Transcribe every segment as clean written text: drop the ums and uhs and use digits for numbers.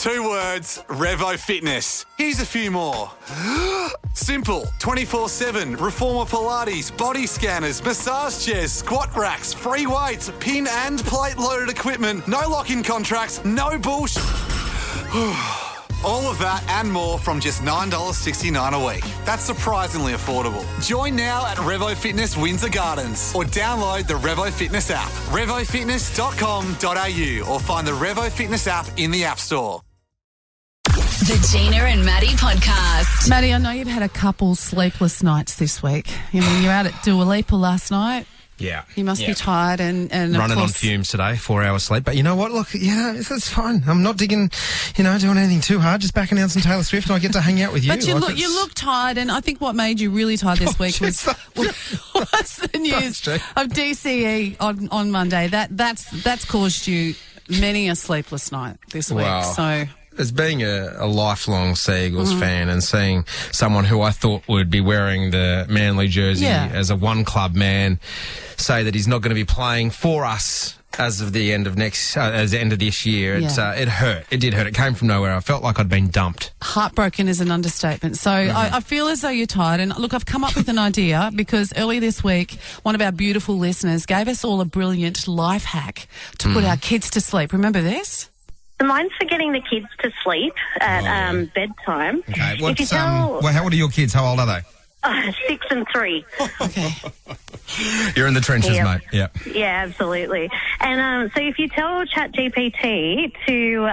2 words, Revo Fitness. Here's a few more. Simple, 24/7, reformer Pilates, body scanners, massage chairs, squat racks, free weights, pin and plate loaded equipment, no lock-in contracts, no bullshit. All of that and more from just $9.69 a week. That's surprisingly affordable. Join now at Revo Fitness Windsor Gardens or download the Revo Fitness app. RevoFitness.com.au or find the Revo Fitness app in the App Store. The Gina and Matty podcast. Matty, I know you've had a couple sleepless nights this week. You know, you're out at Dua Lipa last night. Yeah. You must be tired and running of course, on fumes today, 4 hours sleep. But you know what? Look, it's fine. I'm not doing anything too hard. Just backing out some Taylor Swift and I get to hang out with you. But you look tired, and I think what made you really tired this week was the news of DCE on Monday. That's caused you many a sleepless night this week. Wow. So as being a lifelong Sea Eagles fan and seeing someone who I thought would be wearing the Manly jersey as a one-club man say that he's not going to be playing for us as of the end of this year, it hurt. It did hurt. It came from nowhere. I felt like I'd been dumped. Heartbroken is an understatement. So I feel as though you're tired. And look, I've come up with an idea because earlier this week, one of our beautiful listeners gave us all a brilliant life hack to put our kids to sleep. Remember this? So mine's for getting the kids to sleep at bedtime. Okay. How old are your kids? How old are they? 6 and 3. Okay. You're in the trenches, mate. Yeah. Yeah, absolutely. And so if you tell ChatGPT to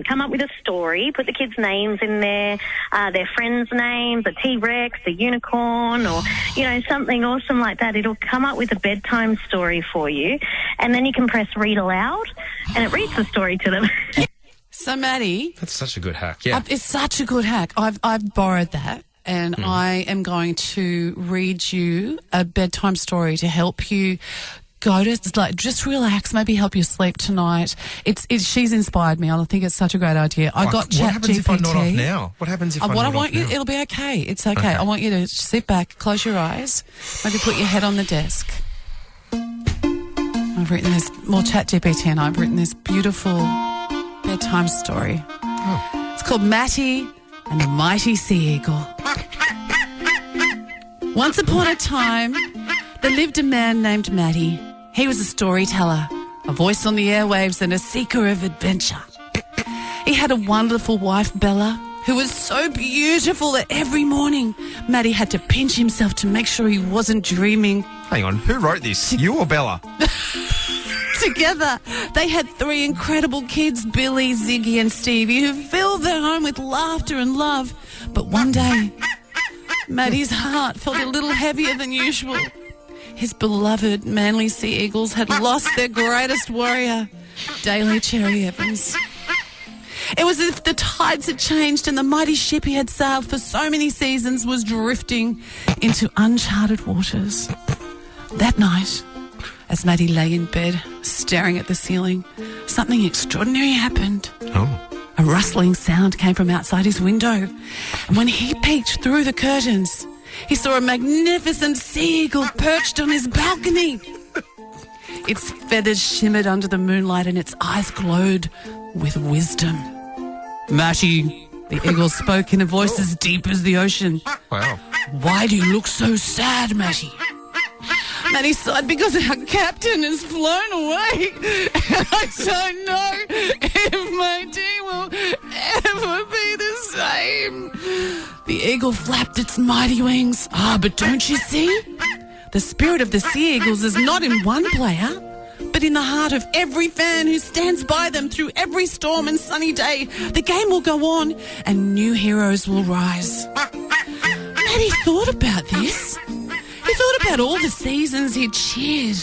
come up with a story, put the kids' names in there, their friends' names, a T-Rex, a unicorn, or, something awesome like that, it'll come up with a bedtime story for you. And then you can press read aloud, and it reads the story to them. So, Matty. That's such a good hack, yeah. It's such a good hack. I've borrowed that. And I am going to read you a bedtime story to help you go to just relax, maybe help you sleep tonight. She's inspired me. I think it's such a great idea. I got ChatGPT. What happens if I nod off now? What happens if I nod off now? It'll be okay. It's okay. I want you to sit back, close your eyes, maybe put your head on the desk. I've written this, ChatGPT and I've written this beautiful bedtime story. Oh. It's called Matty and the Mighty Sea Eagle. Once upon a time, there lived a man named Matty. He was a storyteller, a voice on the airwaves and a seeker of adventure. He had a wonderful wife, Bella, who was so beautiful that every morning Matty had to pinch himself to make sure he wasn't dreaming. Hang on, who wrote this? You or Bella? Together, they had 3 incredible kids, Billy, Ziggy and Stevie, who filled their home with laughter and love. But one day, Matty's heart felt a little heavier than usual. His beloved Manly Sea Eagles had lost their greatest warrior, Daly Cherry Evans. It was as if the tides had changed and the mighty ship he had sailed for so many seasons was drifting into uncharted waters. That night, as Matty lay in bed, staring at the ceiling, something extraordinary happened. Oh. A rustling sound came from outside his window, and when he peeked through the curtains, he saw a magnificent sea eagle perched on his balcony. Its feathers shimmered under the moonlight and its eyes glowed with wisdom. Matty, the eagle spoke in a voice as deep as the ocean. Wow. Why do you look so sad, Matty? Matty sighed because our captain has flown away. And I don't know if my day will ever be the same. The eagle flapped its mighty wings. But don't you see? The spirit of the Sea Eagles is not in one player, but in the heart of every fan who stands by them through every storm and sunny day. The game will go on and new heroes will rise. Matty thought about this. He thought about all the seasons he'd cheered,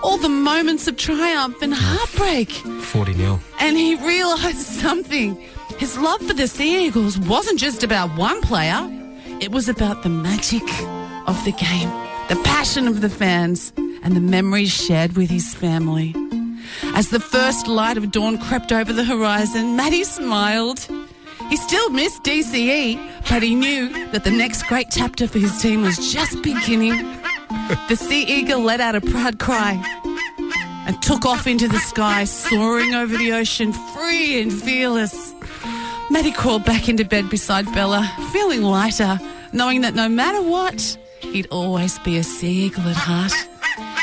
all the moments of triumph and heartbreak. 40-0. And he realised something. His love for the Sea Eagles wasn't just about one player. It was about the magic of the game, the passion of the fans, and the memories shared with his family. As the first light of dawn crept over the horizon, Matty smiled. He still missed DCE, but he knew that the next great chapter for his team was just beginning. The Sea Eagle let out a proud cry and took off into the sky, soaring over the ocean, free and fearless. Matty crawled back into bed beside Bella, feeling lighter, knowing that no matter what, he'd always be a sea eagle at heart.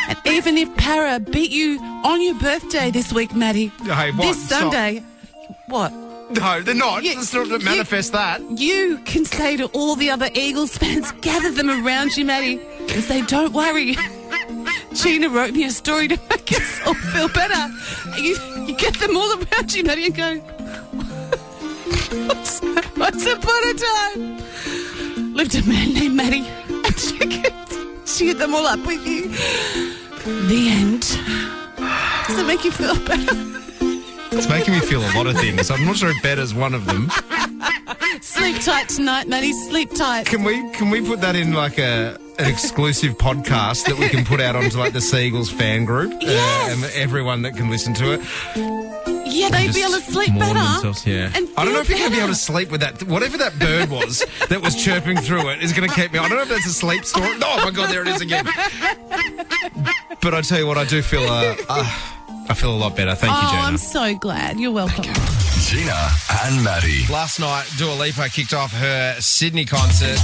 And even if Para beat you on your birthday this week, Matty, Hey, what? this Sunday, what? No, they're not. You- Let's not manifest that. You can say to all the other Eagles fans, gather them around you, Matty, and say, don't worry. Gina wrote me a story to make us all feel better. You get them all around you, Matty, and go, once upon a time, lived a man named Matty, and she get them all up with you. The end. Does it make you feel better? It's making me feel a lot of things. I'm not sure if better's one of them. Sleep tight tonight, Matty. Sleep tight. Can we put that in like an exclusive podcast that we can put out onto like the Seagulls fan group? Yes. And everyone that can listen to it. Yeah, they'd be able to sleep mourn better. themselves, yeah. And I don't know if you're going to be feel able to sleep with that. Whatever that bird was that was chirping through it is going to keep me. I don't know if that's a sleep story. Oh my God, there it is again. But I tell you what, I do feel I feel a lot better. Thank you, Gina. I'm so glad. You're welcome. Gina and Matty. Last night, Dua Lipa kicked off her Sydney concert.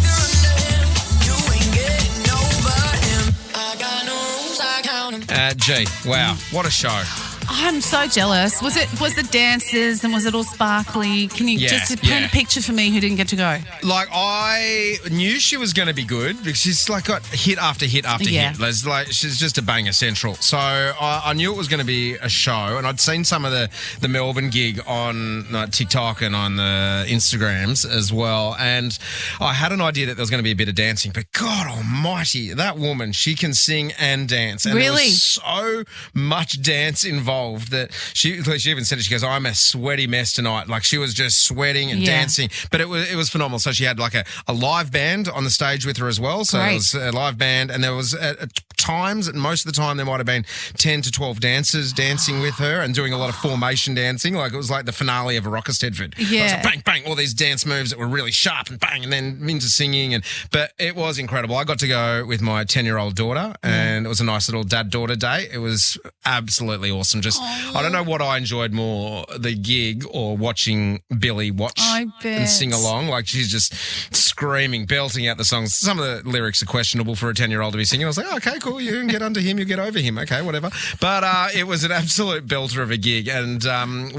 Gee, wow, what a show. I'm so jealous. Was it dances and was it all sparkly? Can you just paint a picture for me who didn't get to go? Like, I knew she was going to be good because she's like got hit after hit after hit. There's like, she's just a banger central. So I knew it was going to be a show, and I'd seen some of the Melbourne gig on TikTok and on the Instagrams as well, and I had an idea that there was going to be a bit of dancing, but God almighty, that woman, she can sing and dance. And really? There was so much dance involved that she even said it. She goes, "I'm a sweaty mess tonight." Like, she was just sweating and dancing, but it was phenomenal. So she had like a live band on the stage with her as well. So it was a live band, and there was at times, most of the time, there might have been 10 to 12 dancers dancing with her and doing a lot of formation dancing. Like, it was like the finale of a Rocker Stedford. Yeah, it was like bang bang, all these dance moves that were really sharp, and bang, and then into singing. But it was incredible. I got to go with my 10-year-old daughter, and it was a nice little dad-daughter day. It was absolutely awesome. I don't know what I enjoyed more, the gig or watching Billy watch and sing along. Like, she's just screaming, belting out the songs. Some of the lyrics are questionable for a 10-year-old to be singing. I was like, oh, okay, cool. You can get under him, you get over him. Okay, whatever. But it was an absolute belter of a gig. And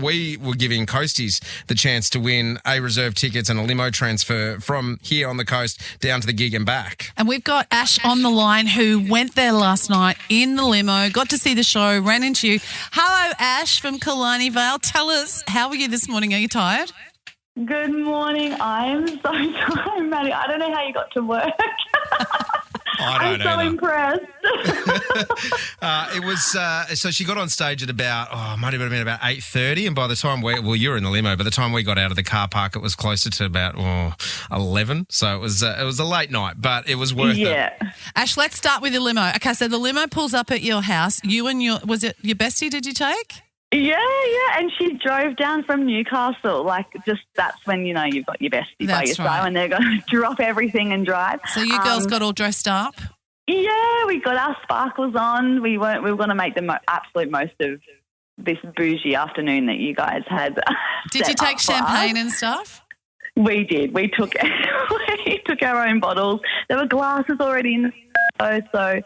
we were giving Coasties the chance to win a reserve tickets and a limo transfer from here on the coast down to the gig and back. And we've got Ash on the line who went there last night in the limo, got to see the show, ran into you. Hello, Ash from Killarney Vale. Tell us, how are you this morning? Are you tired? Good morning. I'm so tired, Matty. I don't know how you got to work. I don't I'm so impressed. It was so she got on stage at about might have been about 8:30, and by the time you were in the limo. By the time we got out of the car park, it was closer to about 11. So it was a late night, but it was worth it. Ash, let's start with the limo. Okay, so the limo pulls up at your house. You and was it your bestie? Did you take? Yeah, and she drove down from Newcastle. Like, just that's when, you've got your bestie by your side, when they're going to drop everything and drive. So you girls got all dressed up? Yeah, we got our sparkles on. We were going to make the absolute most of this bougie afternoon that you guys had. Did you take champagne and stuff? We did. We took our own bottles. There were glasses already in the so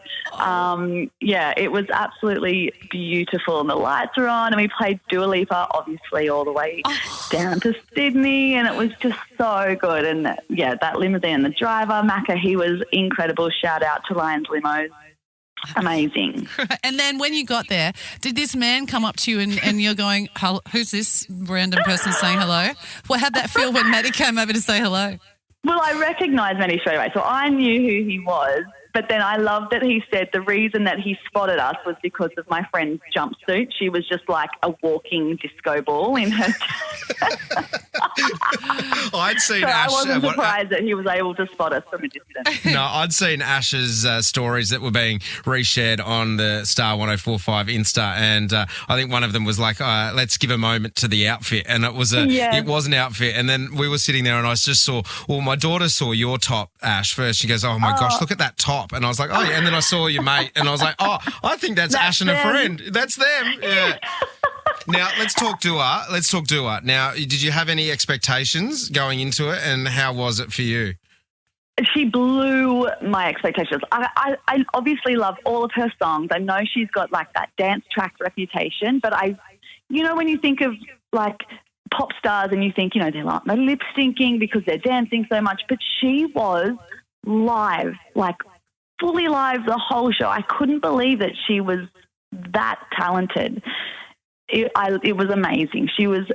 it was absolutely beautiful, and the lights were on, and we played Dua Lipa, obviously, all the way down to Sydney, and it was just so good. And that limousine, the driver, Macca, he was incredible. Shout out to Lions Limos. Amazing. And then when you got there, did this man come up to you and you're going, who's this random person saying hello? Well, how'd that feel when Matty came over to say hello? Well, I recognised Matty straight away, so I knew who he was. But then I loved that he said the reason that he spotted us was because of my friend's jumpsuit. She was just like a walking disco ball in her. I'd seen Ash. I wasn't surprised that he was able to spot us from a distance. No, I'd seen Ash's stories that were being reshared on the Star 104.5 Insta, and I think one of them was like, let's give a moment to the outfit. And it was an outfit. And then we were sitting there and I just saw, my daughter saw your top, Ash, first. She goes, oh my gosh, look at that top. And I was like, oh, yeah. And then I saw your mate and I was like, oh, I think that's Ash and a friend. That's them. Yeah. Now, let's talk Dua. Now, did you have any expectations going into it, and how was it for you? She blew my expectations. I obviously love all of her songs. I know she's got like that dance track reputation, but when you think of like pop stars and you think, they're lip syncing because they're dancing so much, but she was live, like fully live the whole show. I couldn't believe that she was that talented. It was amazing. She was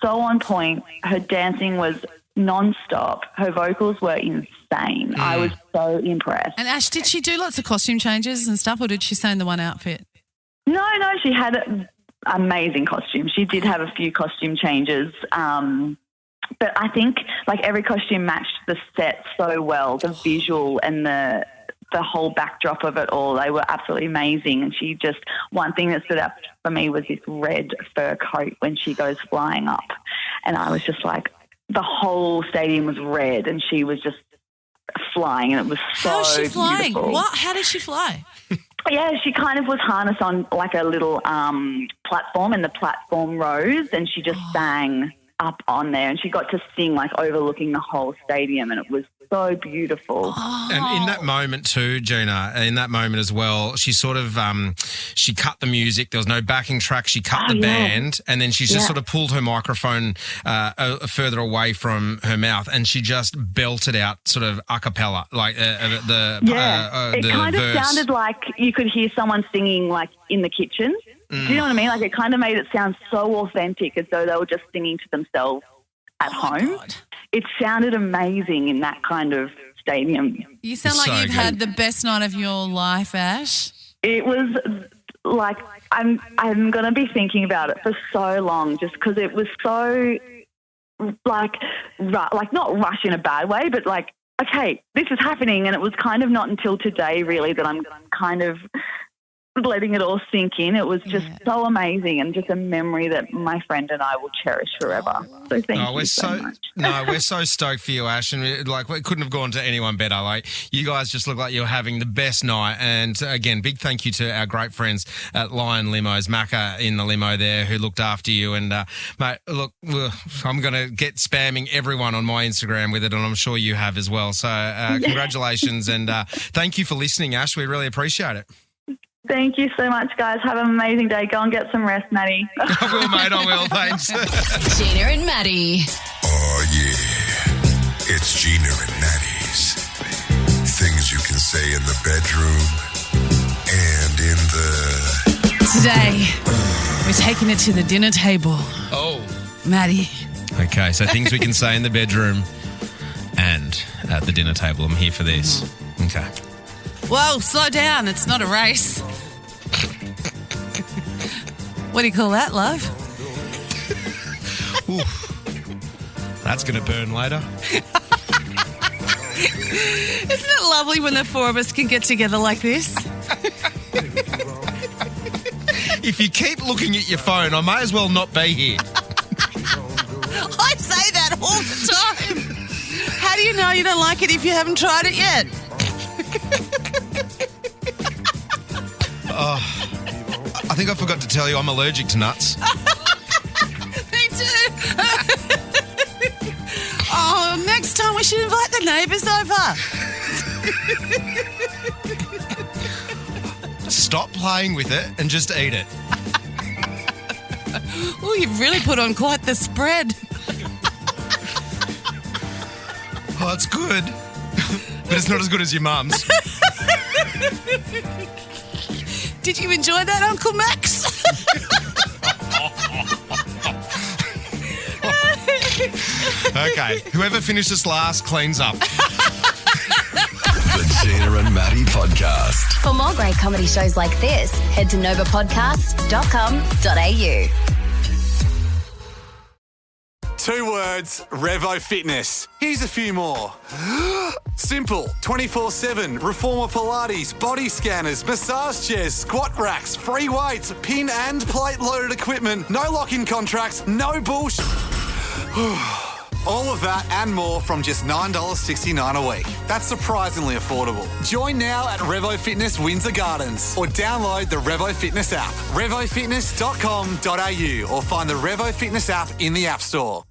so on point. Her dancing was non-stop. Her vocals were insane. I was so impressed. And Ash, did she do lots of costume changes and stuff, or did she stay in the one outfit? No, she had an amazing costume. She did have a few costume changes, but I think like every costume matched the set so well, the visual and the whole backdrop of it all. They were absolutely amazing. And one thing that stood out for me was this red fur coat when she goes flying up. And I was just like, the whole stadium was red and she was just flying, and it was so How is she flying? beautiful. What? How did she fly? Yeah, she kind of was harnessed on like a little platform, and the platform rose, and she just sang up on there, and she got to sing like overlooking the whole stadium, and it was so beautiful. And in that moment too, Gina, in that moment as well, she sort of she cut the music. There was no backing track. She cut the band, and then she's just sort of pulled her microphone further away from her mouth, and she just belted out sort of a cappella, like it kind of sounded like you could hear someone singing like in the kitchen. Do you know what I mean? Like it kind of made it sound so authentic, as though they were just singing to themselves at home. God. It sounded amazing in that kind of stadium. You sound like you've had the best night of your life, Ash. It was like I'm going to be thinking about it for so long, just because it was so like not rush in a bad way, but like, okay, this is happening. And it was kind of not until today really that I'm kind of letting it all sink in. It was just so amazing, and just a memory that my friend and I will cherish forever. So thank you so much. No, we're so stoked for you, Ash, and we couldn't have gone to anyone better. Like, you guys just look like you're having the best night. And again, big thank you to our great friends at Lion Limos, Macca in the limo there, who looked after you. And mate, look, I'm going to get spamming everyone on my Instagram with it, and I'm sure you have as well. So congratulations, and thank you for listening, Ash. We really appreciate it. Thank you so much, guys. Have an amazing day. Go and get some rest, Matty. I will, mate. I will. Thanks. Gina and Matty. Oh, yeah. It's Gina and Matty's. Things you can say in the bedroom and in the... Today, we're taking it to the dinner table. Oh. Matty. Okay, so things we can say in the bedroom and at the dinner table. I'm here for this. Okay. Whoa, slow down. It's not a race. What do you call that, love? That's going to burn later. Isn't it lovely when the four of us can get together like this? If you keep looking at your phone, I may as well not be here. I say that all the time. How do you know you don't like it if you haven't tried it yet? I think I forgot to tell you I'm allergic to nuts. Me too. Oh, next time we should invite the neighbours over. Stop playing with it and just eat it. Oh, you've really put on quite the spread. Oh, it's good. But it's not as good as your mum's. Did you enjoy that, Uncle Max? Okay, whoever finishes last cleans up. The Gina and Matty Podcast. For more great comedy shows like this, head to novapodcast.com.au. 2 words, Revo Fitness. Here's a few more. Simple, 24/7, reformer Pilates, body scanners, massage chairs, squat racks, free weights, pin and plate loaded equipment, no lock-in contracts, no bullshit. All of that and more from just $9.69 a week. That's surprisingly affordable. Join now at Revo Fitness Windsor Gardens or download the Revo Fitness app. RevoFitness.com.au or find the Revo Fitness app in the App Store.